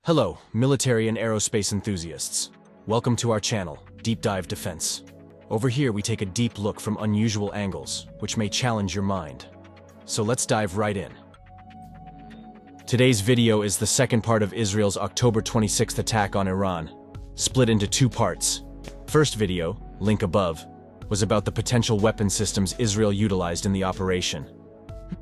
Hello, military and aerospace enthusiasts. Welcome to our channel, Deep Dive Defense. Over here we take a deep look from unusual angles, which may challenge your mind. So let's dive right in. Today's video is the second part of Israel's October 26th attack on Iran, split into two parts. First video, link above, was about the potential weapon systems Israel utilized in the operation.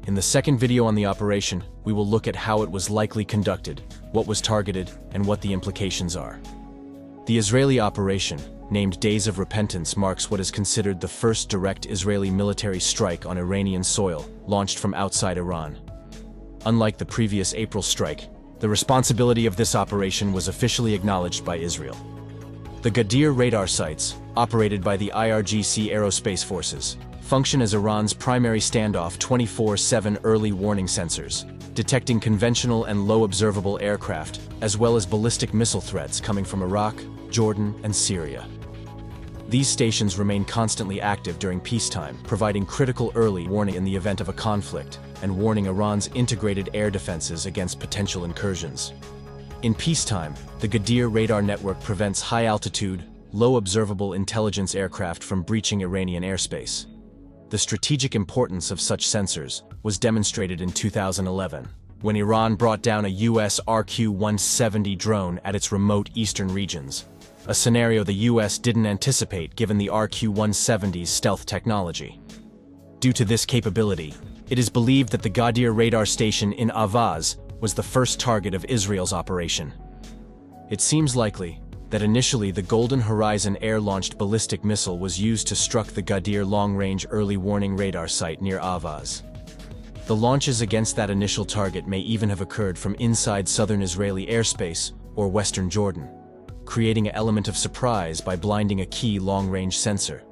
In the second video on the operation, we will look at how it was likely conducted, what was targeted, and what the implications are. The Israeli operation, named Days of Repentance, marks what is considered the first direct Israeli military strike on Iranian soil, launched from outside Iran. Unlike the previous April strike, the responsibility of this operation was officially acknowledged by Israel. The Gadir radar sites, operated by the IRGC Aerospace forces, function as Iran's primary standoff 24/7 early warning sensors, detecting conventional and low observable aircraft, as well as ballistic missile threats coming from Iraq, Jordan, and Syria. These stations remain constantly active during peacetime, providing critical early warning in the event of a conflict, and warning Iran's integrated air defenses against potential incursions. In peacetime, the Gadir radar network prevents high-altitude, low observable intelligence aircraft from breaching Iranian airspace. The strategic importance of such sensors was demonstrated in 2011, when Iran brought down a US RQ-170 drone at its remote eastern regions, a scenario the US didn't anticipate given the RQ-170's stealth technology. Due to this capability, it is believed that the Gadir radar station in Avaz was the first target of Israel's operation. It seems likely that initially the Golden Horizon air-launched ballistic missile was used to struck the Gadir long-range early warning radar site near Avaz. The launches against that initial target may even have occurred from inside southern Israeli airspace or western Jordan, creating an element of surprise by blinding a key long-range sensor.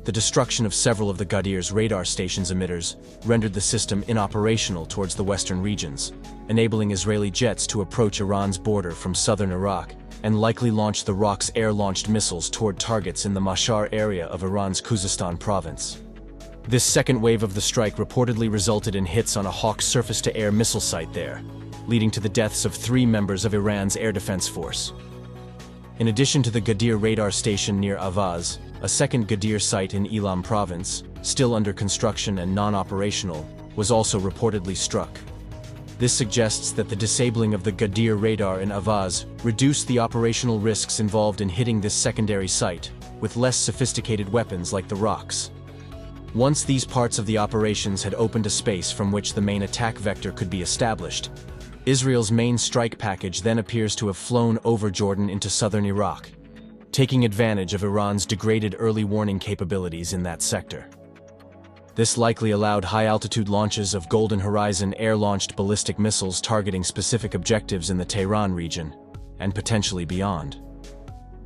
The destruction of several of the Gadir's radar station's emitters rendered the system inoperational towards the western regions, enabling Israeli jets to approach Iran's border from southern Iraq and likely launch the Rock's air-launched missiles toward targets in the Mashhar area of Iran's Khuzestan province. This second wave of the strike reportedly resulted in hits on a Hawk surface-to-air missile site there, leading to the deaths of 3 members of Iran's air defense force. In addition to the Gadir radar station near Avaz, a second Gadir site in Elam province, still under construction and non-operational, was also reportedly struck. This suggests that the disabling of the Gadir radar in Avaz reduced the operational risks involved in hitting this secondary site, with less sophisticated weapons like the Rocks. Once these parts of the operations had opened a space from which the main attack vector could be established, Israel's main strike package then appears to have flown over Jordan into southern Iraq, taking advantage of Iran's degraded early warning capabilities in that sector. This likely allowed high-altitude launches of Golden Horizon air-launched ballistic missiles targeting specific objectives in the Tehran region, and potentially beyond.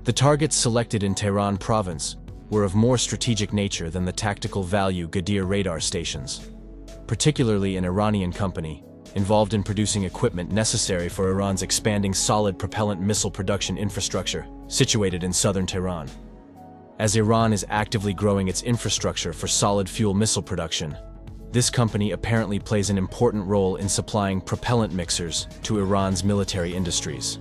The targets selected in Tehran province were of more strategic nature than the tactical value Gadir radar stations, particularly an Iranian company involved in producing equipment necessary for Iran's expanding solid propellant missile production infrastructure situated in southern Tehran. As Iran is actively growing its infrastructure for solid fuel missile production, this company apparently plays an important role in supplying propellant mixers to Iran's military industries.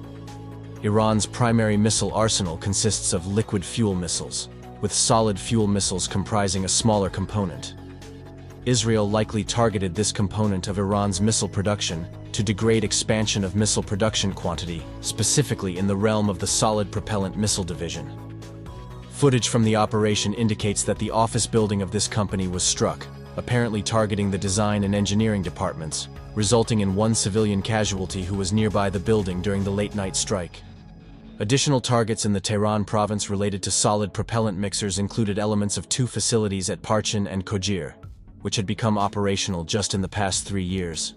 Iran's primary missile arsenal consists of liquid fuel missiles, with solid fuel missiles comprising a smaller component. Israel likely targeted this component of Iran's missile production to degrade expansion of missile production quantity, specifically in the realm of the solid propellant missile division. Footage from the operation indicates that the office building of this company was struck, apparently targeting the design and engineering departments, resulting in 1 civilian casualty who was nearby the building during the late-night strike. Additional targets in the Tehran province related to solid propellant mixers included elements of 2 facilities at Parchin and Kojir, which had become operational just in the past 3 years.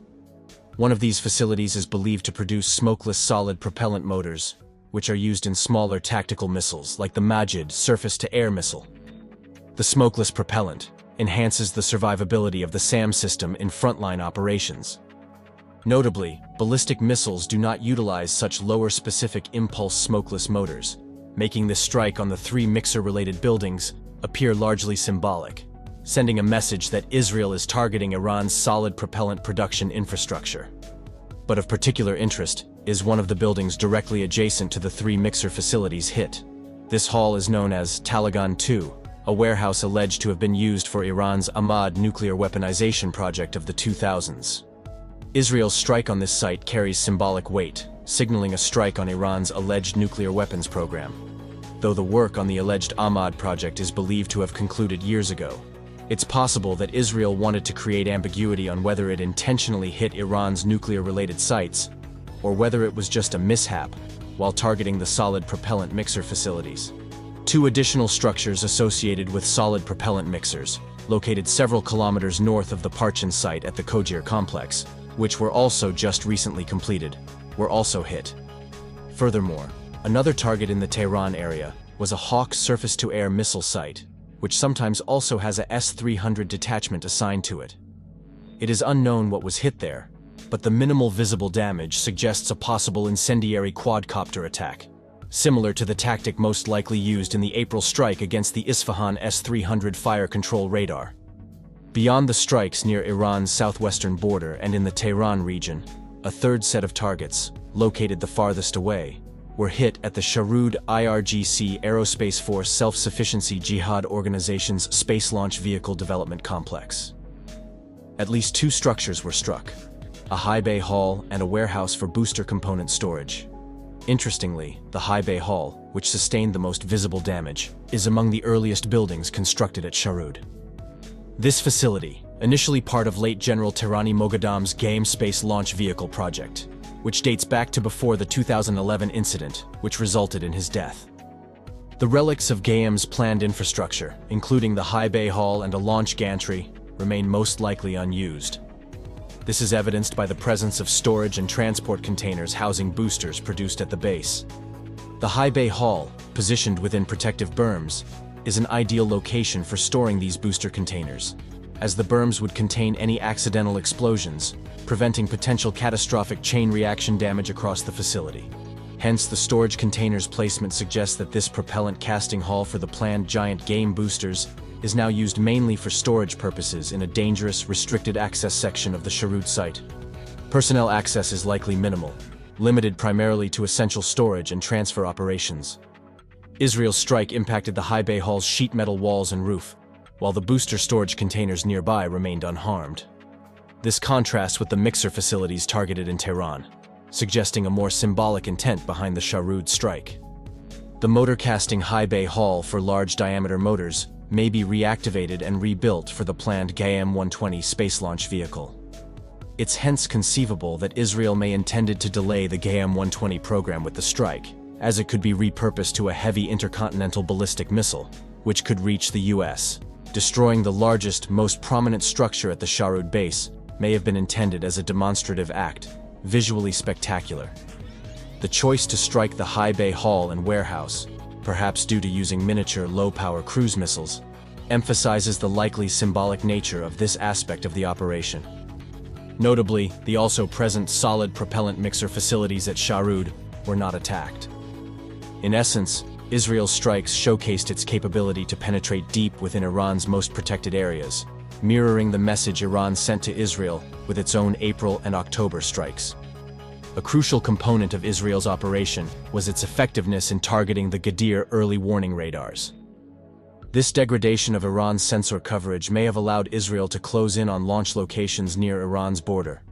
One of these facilities is believed to produce smokeless solid propellant motors, which are used in smaller tactical missiles like the Majid surface-to-air missile. The smokeless propellant enhances the survivability of the SAM system in frontline operations. Notably, ballistic missiles do not utilize such lower specific impulse smokeless motors, making this strike on the 3 mixer-related buildings appear largely symbolic, sending a message that Israel is targeting Iran's solid propellant production infrastructure. But of particular interest is one of the buildings directly adjacent to the three mixer facilities hit. This hall is known as Talagan 2, a warehouse alleged to have been used for Iran's Ahmad nuclear weaponization project of the 2000s. Israel's strike on this site carries symbolic weight, signaling a strike on Iran's alleged nuclear weapons program. Though the work on the alleged Ahmad project is believed to have concluded years ago, it's possible that Israel wanted to create ambiguity on whether it intentionally hit Iran's nuclear-related sites, or whether it was just a mishap while targeting the solid propellant mixer facilities. Two additional structures associated with solid propellant mixers, located several kilometers north of the Parchin site at the Kojir complex, which were also just recently completed, were also hit. Furthermore, another target in the Tehran area was a Hawk surface-to-air missile site, which sometimes also has a S-300 detachment assigned to it. It is unknown what was hit there, but the minimal visible damage suggests a possible incendiary quadcopter attack, similar to the tactic most likely used in the April strike against the Isfahan S-300 fire control radar. Beyond the strikes near Iran's southwestern border and in the Tehran region, a third set of targets, located the farthest away, were hit at the Sharud IRGC Aerospace Force Self-Sufficiency Jihad Organization's Space Launch Vehicle Development Complex. At least two structures were struck, a high bay hall and a warehouse for booster component storage. Interestingly, the high bay hall, which sustained the most visible damage, is among the earliest buildings constructed at Sharud. This facility, initially part of late General Tehrani Moghadam's GAIM space launch vehicle project, which dates back to before the 2011 incident, which resulted in his death. The relics of GAIM's planned infrastructure, including the high bay hall and a launch gantry, remain most likely unused. This is evidenced by the presence of storage and transport containers housing boosters produced at the base. The high bay hall, positioned within protective berms, is an ideal location for storing these booster containers, as the berms would contain any accidental explosions, preventing potential catastrophic chain reaction damage across the facility. Hence, the storage containers placement suggests that this propellant casting hall for the planned giant GAIM boosters is now used mainly for storage purposes in a dangerous, restricted access section of the Sharud site. Personnel access is likely minimal, limited primarily to essential storage and transfer operations. Israel's strike impacted the high bay hall's sheet metal walls and roof, while the booster storage containers nearby remained unharmed. This contrasts with the mixer facilities targeted in Tehran, suggesting a more symbolic intent behind the Sharud strike. The motor casting high bay hall for large diameter motors may be reactivated and rebuilt for the planned GAIM-120 space launch vehicle. It's hence conceivable that Israel may intended to delay the GAIM-120 program with the strike, as it could be repurposed to a heavy intercontinental ballistic missile, which could reach the US. Destroying the largest, most prominent structure at the Sharud base may have been intended as a demonstrative act, visually spectacular. The choice to strike the high bay hall and warehouse, perhaps due to using miniature low-power cruise missiles, emphasizes the likely symbolic nature of this aspect of the operation. Notably, the also present solid propellant mixer facilities at Sharud were not attacked. In essence, Israel's strikes showcased its capability to penetrate deep within Iran's most protected areas, mirroring the message Iran sent to Israel with its own April and October strikes. A crucial component of Israel's operation was its effectiveness in targeting the Ghadir early warning radars. This degradation of Iran's sensor coverage may have allowed Israel to close in on launch locations near Iran's border,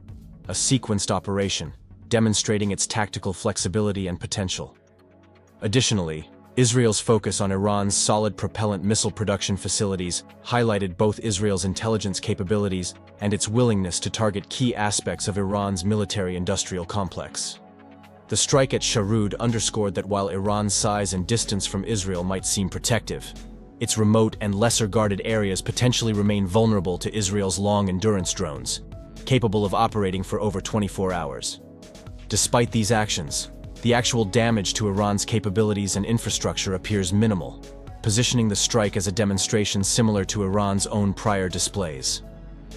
a sequenced operation, demonstrating its tactical flexibility and potential. Additionally, Israel's focus on Iran's solid propellant missile production facilities highlighted both Israel's intelligence capabilities and its willingness to target key aspects of Iran's military-industrial complex. The strike at Sharud underscored that while Iran's size and distance from Israel might seem protective, its remote and lesser-guarded areas potentially remain vulnerable to Israel's long-endurance drones, capable of operating for over 24 hours. Despite these actions, the actual damage to Iran's capabilities and infrastructure appears minimal, positioning the strike as a demonstration similar to Iran's own prior displays.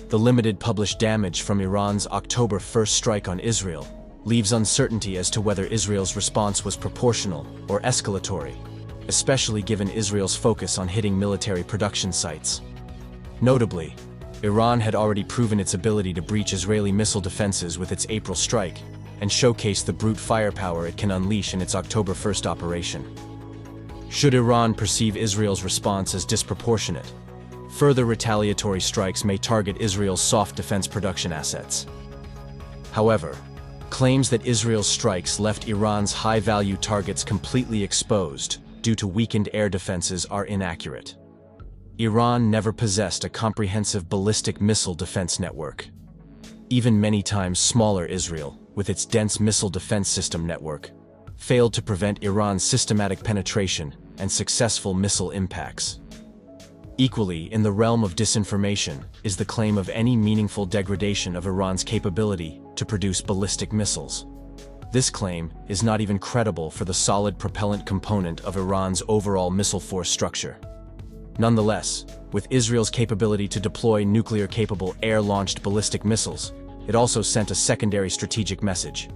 The limited published damage from Iran's October 1st strike on Israel leaves uncertainty as to whether Israel's response was proportional or escalatory, especially given Israel's focus on hitting military production sites. Notably, Iran had already proven its ability to breach Israeli missile defenses with its April strike, and showcase the brute firepower it can unleash in its October 1st operation. Should Iran perceive Israel's response as disproportionate, further retaliatory strikes may target Israel's soft defense production assets. However, claims that Israel's strikes left Iran's high-value targets completely exposed due to weakened air defenses are inaccurate. Iran never possessed a comprehensive ballistic missile defense network. Even many times smaller Israel, with its dense missile defense system network, failed to prevent Iran's systematic penetration and successful missile impacts. Equally, in the realm of disinformation, is the claim of any meaningful degradation of Iran's capability to produce ballistic missiles. This claim is not even credible for the solid propellant component of Iran's overall missile force structure. Nonetheless, with Israel's capability to deploy nuclear-capable air-launched ballistic missiles, it also sent a secondary strategic message.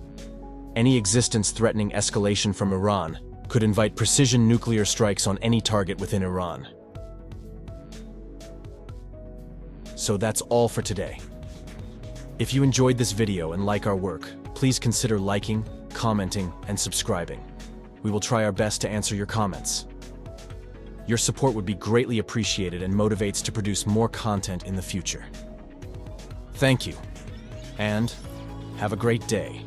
Any existence-threatening escalation from Iran could invite precision nuclear strikes on any target within Iran. So that's all for today. If you enjoyed this video and like our work, please consider liking, commenting, and subscribing. We will try our best to answer your comments. Your support would be greatly appreciated and motivates to produce more content in the future. Thank you, and have a great day.